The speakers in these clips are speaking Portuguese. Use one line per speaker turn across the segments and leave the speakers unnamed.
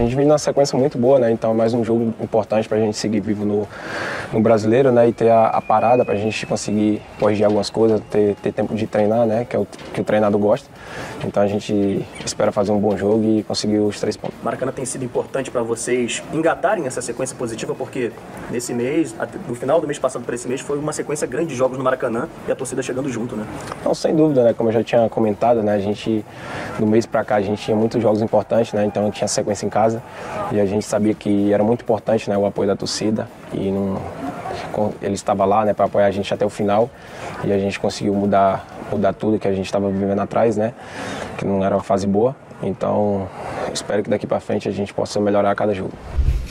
gente vem numa sequência muito boa, né? Então é mais um jogo importante pra gente seguir vivo no brasileiro, né? E ter a parada pra gente conseguir corrigir algumas coisas, ter tempo de treinar, né? Que é o que o treinador gosta. Então a gente espera fazer um bom jogo e conseguir os 3 pontos.
Maracanã tem sido importante para vocês engatarem essa sequência positiva, porque nesse mês, no final do mês passado para esse mês, foi uma sequência grande de jogos no Maracanã e a torcida chegando junto, né?
Não, sem dúvida, né? Como eu já tinha comentado, né? A gente, do mês para cá, a gente tinha muitos jogos importantes, né? Então tinha sequência em casa e a gente sabia que era muito importante, né? O apoio da torcida e ele estava lá, né? Para apoiar a gente até o final e a gente conseguiu mudar tudo que a gente estava vivendo atrás, né? Que não era uma fase boa. Então, espero que daqui para frente a gente possa melhorar a cada jogo.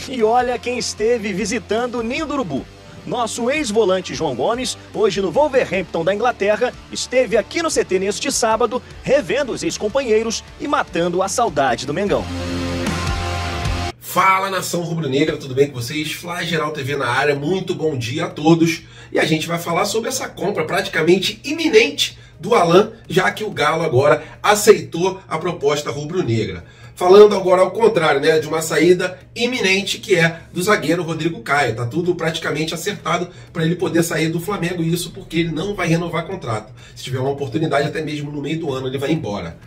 E olha quem esteve visitando o Ninho do Urubu. Nosso ex-volante João Gomes, hoje no Wolverhampton da Inglaterra, esteve aqui no CT neste sábado, revendo os ex-companheiros e matando a saudade do Mengão.
Fala, nação rubro-negra, tudo bem com vocês? Fla Geral TV na área, muito bom dia a todos. E a gente vai falar sobre essa compra praticamente iminente do Alan, já que o Galo agora aceitou a proposta rubro-negra. Falando agora ao contrário, né, de uma saída iminente que é do zagueiro Rodrigo Caio. Tá tudo praticamente acertado para ele poder sair do Flamengo, e isso porque ele não vai renovar contrato. Se tiver uma oportunidade, até mesmo no meio do ano, ele vai embora.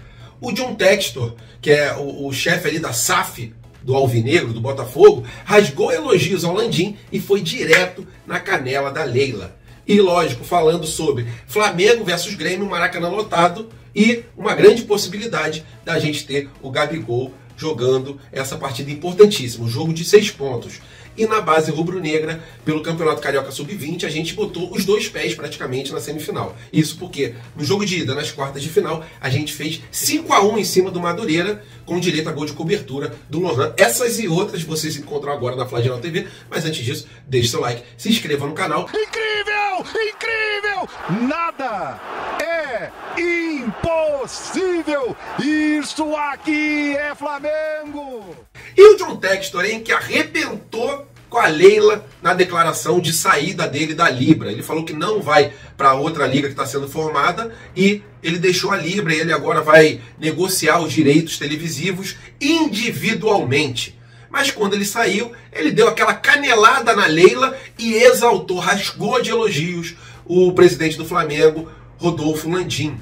O John Textor, que é o chefe ali da SAF do Alvinegro, do Botafogo, rasgou elogios ao Landim e foi direto na canela da Leila. E lógico, falando sobre Flamengo versus Grêmio, Maracanã lotado e uma grande possibilidade da gente ter o Gabigol jogando essa partida importantíssima, um jogo de 6 pontos. E na base rubro-negra, pelo Campeonato Carioca Sub-20, a gente botou os 2 pés praticamente na semifinal. Isso porque no jogo de ida, nas quartas de final, a gente fez 5-1 em cima do Madureira, com direito a gol de cobertura do Lohan. Essas e outras vocês encontram agora na Fla Geral TV, mas antes disso, deixe seu like, se inscreva no canal.
Incrível! Incrível! Nada é impossível! Isso aqui é Flamengo!
E o John Textor, hein, que arrebentou com a Leila na declaração de saída dele da Libra. Ele falou que não vai para outra liga que está sendo formada e ele deixou a Libra e ele agora vai negociar os direitos televisivos individualmente. Mas quando ele saiu, ele deu aquela canelada na Leila e exaltou, rasgou de elogios o presidente do Flamengo, Rodolfo Landim.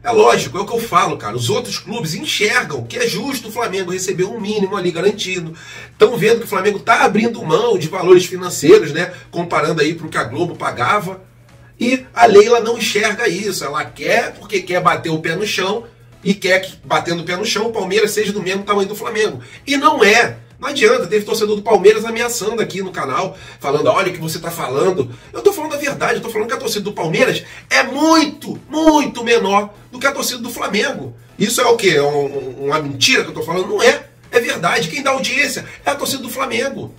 É lógico, é o que eu falo, cara. Os outros clubes enxergam que é justo o Flamengo receber um mínimo ali garantido. Estão vendo que o Flamengo está abrindo mão de valores financeiros, né? Comparando aí para o que a Globo pagava. E a Leila não enxerga isso. Ela quer porque quer bater o pé no chão e quer que, batendo o pé no chão, o Palmeiras seja do mesmo tamanho do Flamengo. E não é. Não adianta, teve torcedor do Palmeiras ameaçando aqui no canal, falando, olha o que você está falando. Eu estou falando a verdade, eu estou falando que a torcida do Palmeiras é muito, muito menor do que a torcida do Flamengo. Isso é o quê? Uma mentira que eu estou falando? Não é. É verdade. Quem dá audiência é a torcida do Flamengo.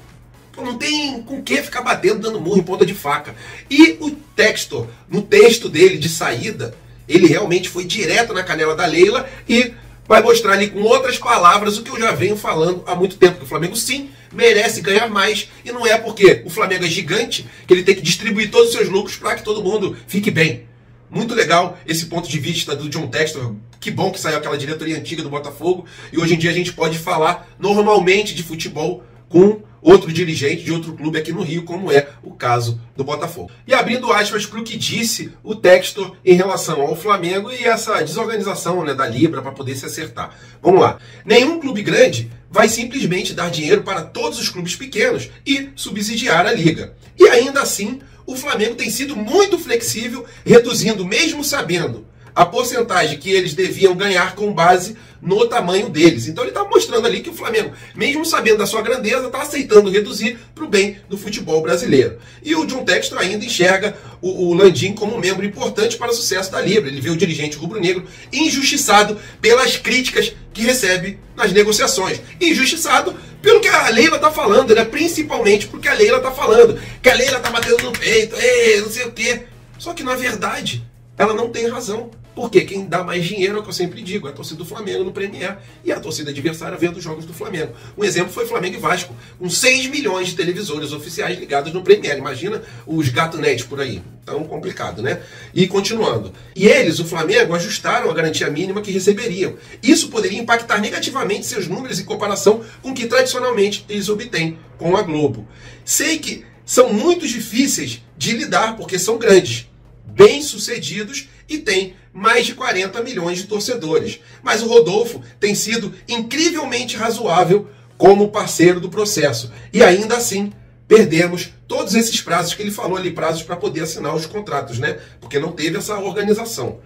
Então não tem com que ficar batendo, dando murro em ponta de faca. E o Textor, no texto dele de saída, ele realmente foi direto na canela da Leila e vai mostrar ali com outras palavras o que eu já venho falando há muito tempo, que o Flamengo sim merece ganhar mais, e não é porque o Flamengo é gigante que ele tem que distribuir todos os seus lucros para que todo mundo fique bem. Muito legal esse ponto de vista do John Textor, que bom que saiu aquela diretoria antiga do Botafogo, e hoje em dia a gente pode falar normalmente de futebol com outro dirigente de outro clube aqui no Rio, como é o caso do Botafogo. E abrindo aspas para o que disse o Textor em relação ao Flamengo e essa desorganização, né, da Libra para poder se acertar. Vamos lá. Nenhum clube grande vai simplesmente dar dinheiro para todos os clubes pequenos e subsidiar a liga. E ainda assim, o Flamengo tem sido muito flexível, reduzindo, mesmo sabendo a porcentagem que eles deviam ganhar com base no tamanho deles. Então ele está mostrando ali que o Flamengo, mesmo sabendo da sua grandeza, está aceitando reduzir para o bem do futebol brasileiro. E o John Textor ainda enxerga o Landim como um membro importante para o sucesso da Libra. Ele vê o dirigente rubro-negro injustiçado pelas críticas que recebe nas negociações. Injustiçado pelo que a Leila está falando, né? Principalmente porque a Leila está falando, que a Leila está batendo no peito, não sei o quê. Só que na verdade ela não tem razão. Porque quem dá mais dinheiro, é o que eu sempre digo, é a torcida do Flamengo no Premier e a torcida adversária vendo os jogos do Flamengo. Um exemplo foi Flamengo e Vasco, com 6 milhões de televisores oficiais ligados no Premier. Imagina os gato-net por aí. Então, complicado, né? E continuando. E eles, o Flamengo, ajustaram a garantia mínima que receberiam. Isso poderia impactar negativamente seus números em comparação com o que tradicionalmente eles obtêm com a Globo. Sei que são muito difíceis de lidar, porque são grandes, bem-sucedidos e têm mais de 40 milhões de torcedores. Mas o Rodolfo tem sido incrivelmente razoável como parceiro do processo. E ainda assim, perdemos todos esses prazos que ele falou ali, prazos para poder assinar os contratos, né? Porque não teve essa organização,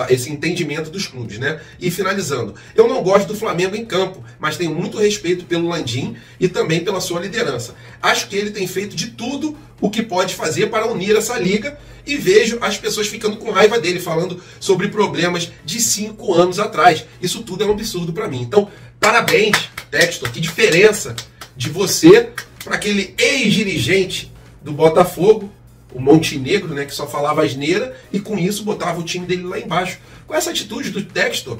esse entendimento dos clubes, né? E finalizando, eu não gosto do Flamengo em campo, mas tenho muito respeito pelo Landim e também pela sua liderança. Acho que ele tem feito de tudo o que pode fazer para unir essa liga e vejo as pessoas ficando com raiva dele, falando sobre problemas de 5 anos atrás. Isso tudo é um absurdo para mim. Então, parabéns, Textor, que diferença de você para aquele ex-dirigente do Botafogo, o Montenegro, né, que só falava asneira e com isso botava o time dele lá embaixo. Com essa atitude do Textor,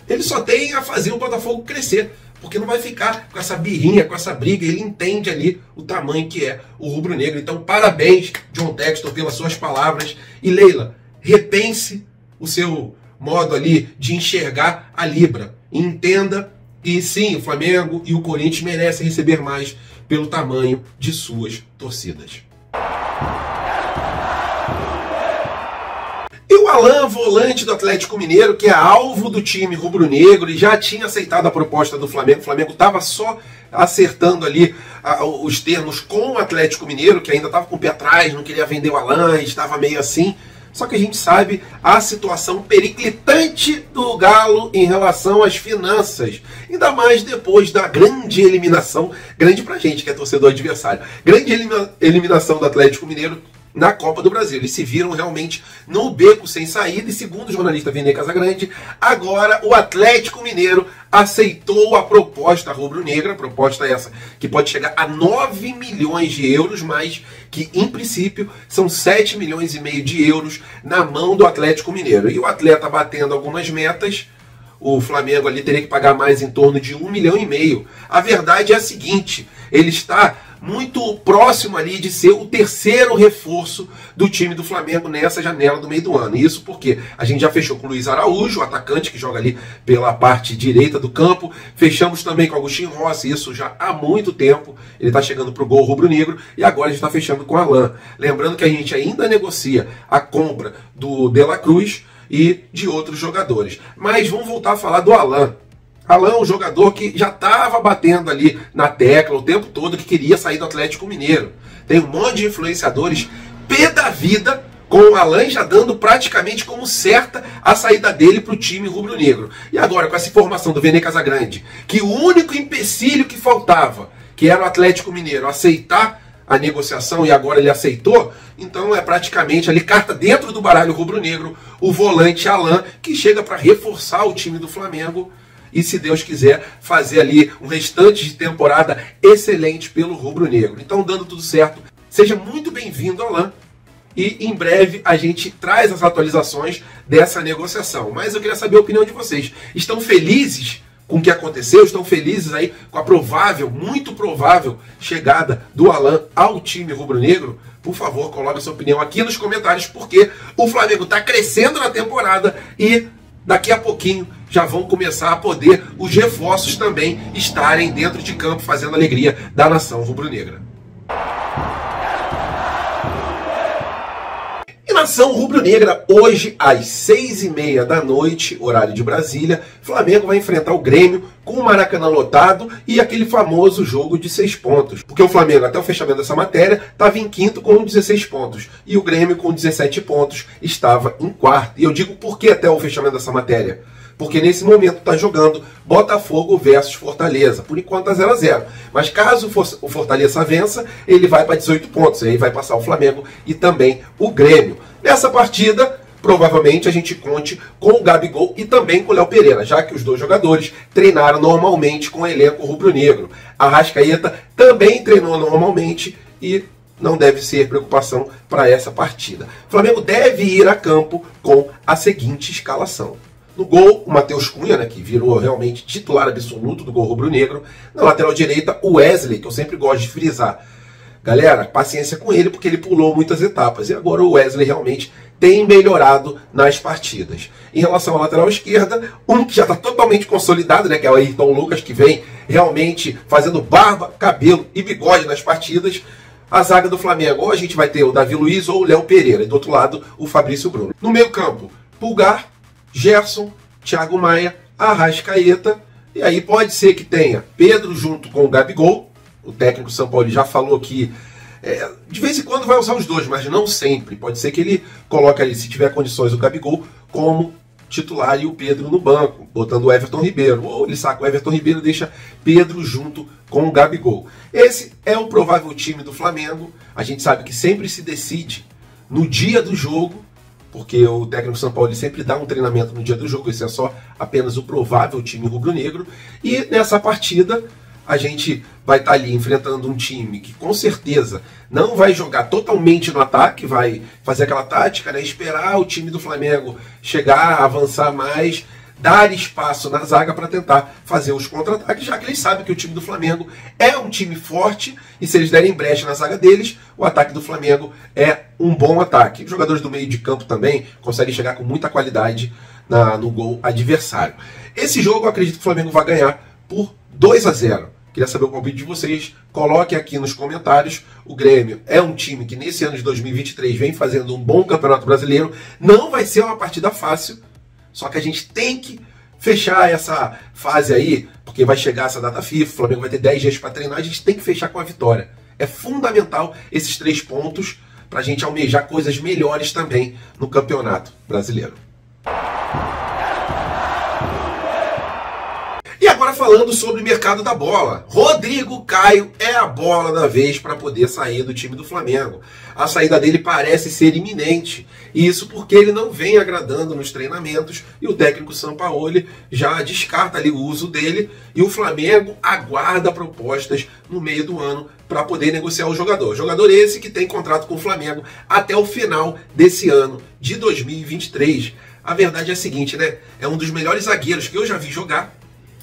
ele só tem a fazer o Botafogo crescer, porque não vai ficar com essa birrinha, com essa briga. Ele entende ali o tamanho que é o rubro-negro. Então, parabéns, John Textor, pelas suas palavras. E Leila, repense o seu modo ali de enxergar a Libra. Entenda que sim, o Flamengo e o Corinthians merecem receber mais pelo tamanho de suas torcidas. E o Alan, volante do Atlético Mineiro, que é alvo do time rubro-negro e já tinha aceitado a proposta do Flamengo. O Flamengo estava só acertando ali os termos com o Atlético Mineiro, que ainda estava com o pé atrás, não queria vender o Alan, estava meio assim. Só que a gente sabe a situação periclitante do Galo em relação às finanças. Ainda mais depois da grande eliminação, grande pra gente que é torcedor adversário, grande eliminação do Atlético Mineiro na Copa do Brasil. Eles se viram realmente no beco sem saída e, segundo o jornalista Vene Casagrande, agora o Atlético Mineiro aceitou a proposta rubro-negra, a proposta essa que pode chegar a 9 milhões de euros, mas que em princípio são 7 milhões e meio de euros na mão do Atlético Mineiro. E o atleta batendo algumas metas, o Flamengo ali teria que pagar mais em torno de 1,5 milhão. A verdade é a seguinte, ele está muito próximo ali de ser o terceiro reforço do time do Flamengo nessa janela do meio do ano. Isso porque a gente já fechou com o Luiz Araújo, o atacante que joga ali pela parte direita do campo. Fechamos também com o Agostinho Rossi, isso já há muito tempo. Ele está chegando para o gol rubro-negro e agora a gente está fechando com o Alan. Lembrando que a gente ainda negocia a compra do De La Cruz e de outros jogadores. Mas vamos voltar a falar do Alan. Alan é um jogador que já estava batendo ali na tecla o tempo todo que queria sair do Atlético Mineiro. Tem um monte de influenciadores pé da vida com o Alan já dando praticamente como certa a saída dele para o time rubro-negro. E agora com essa informação do Vene Casagrande, que o único empecilho que faltava, que era o Atlético Mineiro aceitar a negociação e agora ele aceitou, então é praticamente ali carta dentro do baralho rubro-negro, o volante Alan, que chega para reforçar o time do Flamengo e, se Deus quiser, fazer ali um restante de temporada excelente pelo rubro-negro. Então, dando tudo certo, seja muito bem-vindo, Alan, e em breve a gente traz as atualizações dessa negociação. Mas eu queria saber a opinião de vocês. Estão felizes com o que aconteceu? Estão felizes aí com a provável, muito provável, chegada do Alan ao time rubro-negro? Por favor, coloque a sua opinião aqui nos comentários, porque o Flamengo está crescendo na temporada e daqui a pouquinho já vão começar a poder os reforços também estarem dentro de campo fazendo a alegria da nação rubro-negra. E nação rubro-negra, hoje às 6h30 da noite, horário de Brasília, Flamengo vai enfrentar o Grêmio com o Maracanã lotado e aquele famoso jogo de 6 pontos. Porque o Flamengo, até o fechamento dessa matéria, estava em quinto com 16 pontos. E o Grêmio, com 17 pontos, estava em quarto. E eu digo por que até o fechamento dessa matéria? Porque nesse momento está jogando Botafogo versus Fortaleza. Por enquanto está 0-0. Mas caso o Fortaleza vença, ele vai para 18 pontos. Aí vai passar o Flamengo e também o Grêmio. Nessa partida, provavelmente a gente conte com o Gabigol e também com o Léo Pereira, já que os dois jogadores treinaram normalmente com o elenco rubro-negro. A Arrascaeta também treinou normalmente e não deve ser preocupação para essa partida. O Flamengo deve ir a campo com a seguinte escalação. No gol, o Matheus Cunha, né, que virou realmente titular absoluto do gol rubro-negro. Na lateral direita, o Wesley, que eu sempre gosto de frisar. Galera, paciência com ele, porque ele pulou muitas etapas. E agora o Wesley realmente tem melhorado nas partidas. Em relação à lateral esquerda, um que já está totalmente consolidado, né, que é o Ayrton Lucas, que vem realmente fazendo barba, cabelo e bigode nas partidas. A zaga do Flamengo, ou a gente vai ter o Davi Luiz ou o Léo Pereira. E do outro lado, o Fabrício Bruno. No meio campo, Pulgar, Gerson, Thiago Maia, Arrascaeta, e aí pode ser que tenha Pedro junto com o Gabigol. O técnico São Paulo já falou que de vez em quando vai usar os dois, mas não sempre. Pode ser que ele coloque ali, se tiver condições, o Gabigol como titular e o Pedro no banco, botando o Everton Ribeiro. Ou ele saca o Everton Ribeiro e deixa Pedro junto com o Gabigol. Esse é o provável time do Flamengo. A gente sabe que sempre se decide no dia do jogo, porque o técnico São Paulo sempre dá um treinamento no dia do jogo, esse é só apenas o provável time rubro-negro. E nessa partida a gente vai estar ali enfrentando um time que com certeza não vai jogar totalmente no ataque, vai fazer aquela tática, né, esperar o time do Flamengo chegar, avançar mais, dar espaço na zaga para tentar fazer os contra-ataques, já que eles sabem que o time do Flamengo é um time forte e se eles derem brecha na zaga deles, o ataque do Flamengo é um bom ataque. Os jogadores do meio de campo também conseguem chegar com muita qualidade no gol adversário. Esse jogo eu acredito que o Flamengo vai ganhar por 2-0. Queria saber o palpite de vocês, coloque aqui nos comentários. O Grêmio é um time que nesse ano de 2023 vem fazendo um bom campeonato brasileiro. Não vai ser uma partida fácil, só que a gente tem que fechar essa fase aí, porque vai chegar essa data FIFA, o Flamengo vai ter 10 dias para treinar, a gente tem que fechar com a vitória. É fundamental esses 3 pontos para a gente almejar coisas melhores também no campeonato brasileiro. E agora falando sobre o mercado da bola. Rodrigo Caio é a bola da vez para poder sair do time do Flamengo. A saída dele parece ser iminente. Isso porque ele não vem agradando nos treinamentos e o técnico Sampaoli já descarta ali o uso dele e o Flamengo aguarda propostas no meio do ano para poder negociar o jogador. Jogador esse que tem contrato com o Flamengo até o final desse ano de 2023. A verdade é a seguinte, né? É um dos melhores zagueiros que eu já vi jogar.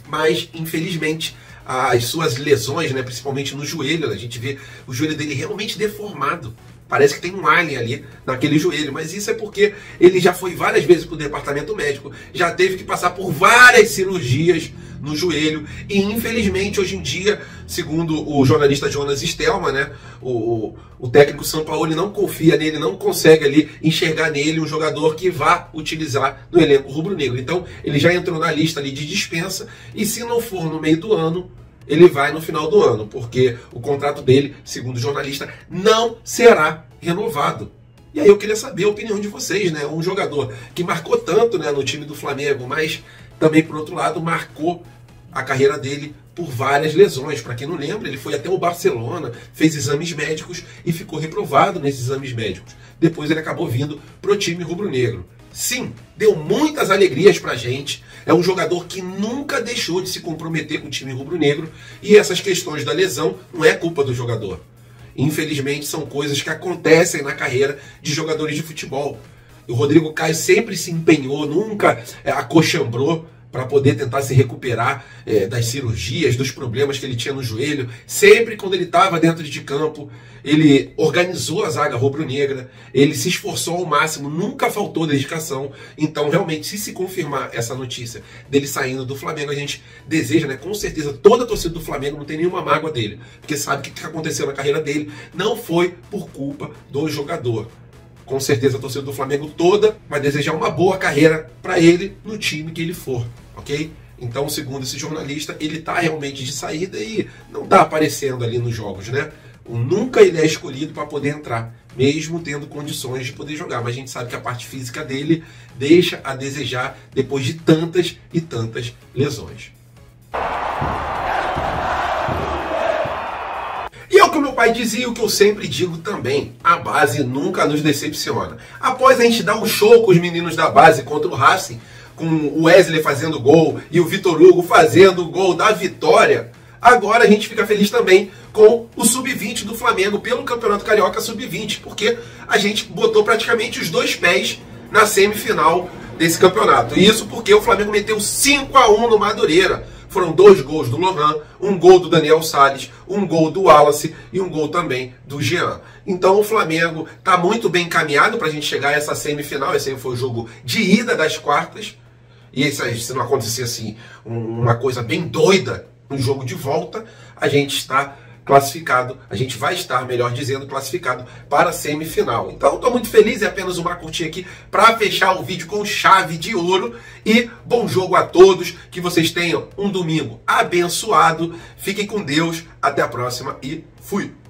Mas, infelizmente, as suas lesões, né, principalmente no joelho, a gente vê o joelho dele realmente deformado. Parece que tem um alien ali naquele joelho, mas isso é porque ele já foi várias vezes para o departamento médico, já teve que passar por várias cirurgias no joelho e, infelizmente, hoje em dia, segundo o jornalista Jonas Stelman, né, o técnico Sampaoli não confia nele, não consegue ali enxergar nele um jogador que vá utilizar no elenco rubro-negro. Então, ele já entrou na lista ali de dispensa e, se não for no meio do ano, ele vai no final do ano, porque o contrato dele, segundo o jornalista, não será renovado. E aí eu queria saber a opinião de vocês, né? Um jogador que marcou tanto, né, no time do Flamengo, mas também, por outro lado, marcou a carreira dele por várias lesões. Para quem não lembra, ele foi até o Barcelona, fez exames médicos e ficou reprovado nesses exames médicos. Depois ele acabou vindo pro time rubro-negro. Sim, deu muitas alegrias pra gente. É um jogador que nunca deixou de se comprometer com o time rubro-negro. E essas questões da lesão não é culpa do jogador. Infelizmente, são coisas que acontecem na carreira de jogadores de futebol. O Rodrigo Caio sempre se empenhou, nunca acochambrou para poder tentar se recuperar das cirurgias, dos problemas que ele tinha no joelho. Sempre quando ele estava dentro de campo, ele organizou a zaga rubro-negra, ele se esforçou ao máximo, nunca faltou dedicação. Então, realmente, se confirmar essa notícia dele saindo do Flamengo, a gente deseja, né, com certeza, toda a torcida do Flamengo não tem nenhuma mágoa dele, porque sabe que o que aconteceu na carreira dele não foi por culpa do jogador. Com certeza a torcida do Flamengo toda vai desejar uma boa carreira para ele no time que ele for, ok? Então, segundo esse jornalista, ele está realmente de saída e não está aparecendo ali nos jogos, né? Nunca ele é escolhido para poder entrar, mesmo tendo condições de poder jogar. Mas a gente sabe que a parte física dele deixa a desejar depois de tantas e tantas lesões. E é o que o meu pai dizia, o que eu sempre digo também: a base nunca nos decepciona. Após a gente dar um show com os meninos da base contra o Racing, com o Wesley fazendo gol e o Vitor Hugo fazendo o gol da vitória, Agora a gente fica feliz também com o Sub-20 do Flamengo pelo Campeonato Carioca Sub-20, porque a gente botou praticamente os 2 pés na semifinal desse campeonato. E isso porque o Flamengo meteu 5-1 no Madureira. Foram 2 gols do Lohan, 1 gol do Daniel Salles, 1 gol do Wallace e 1 gol também do Jean. Então o Flamengo está muito bem encaminhado para a gente chegar a essa semifinal. Esse aí foi o jogo de ida das quartas. E se não acontecer assim, uma coisa bem doida no jogo de volta, a gente está classificado, a gente vai estar, melhor dizendo, classificado para a semifinal. Então estou muito feliz, é apenas uma curtinha aqui para fechar o vídeo com chave de ouro. E bom jogo a todos, que vocês tenham um domingo abençoado, fiquem com Deus, até a próxima e fui!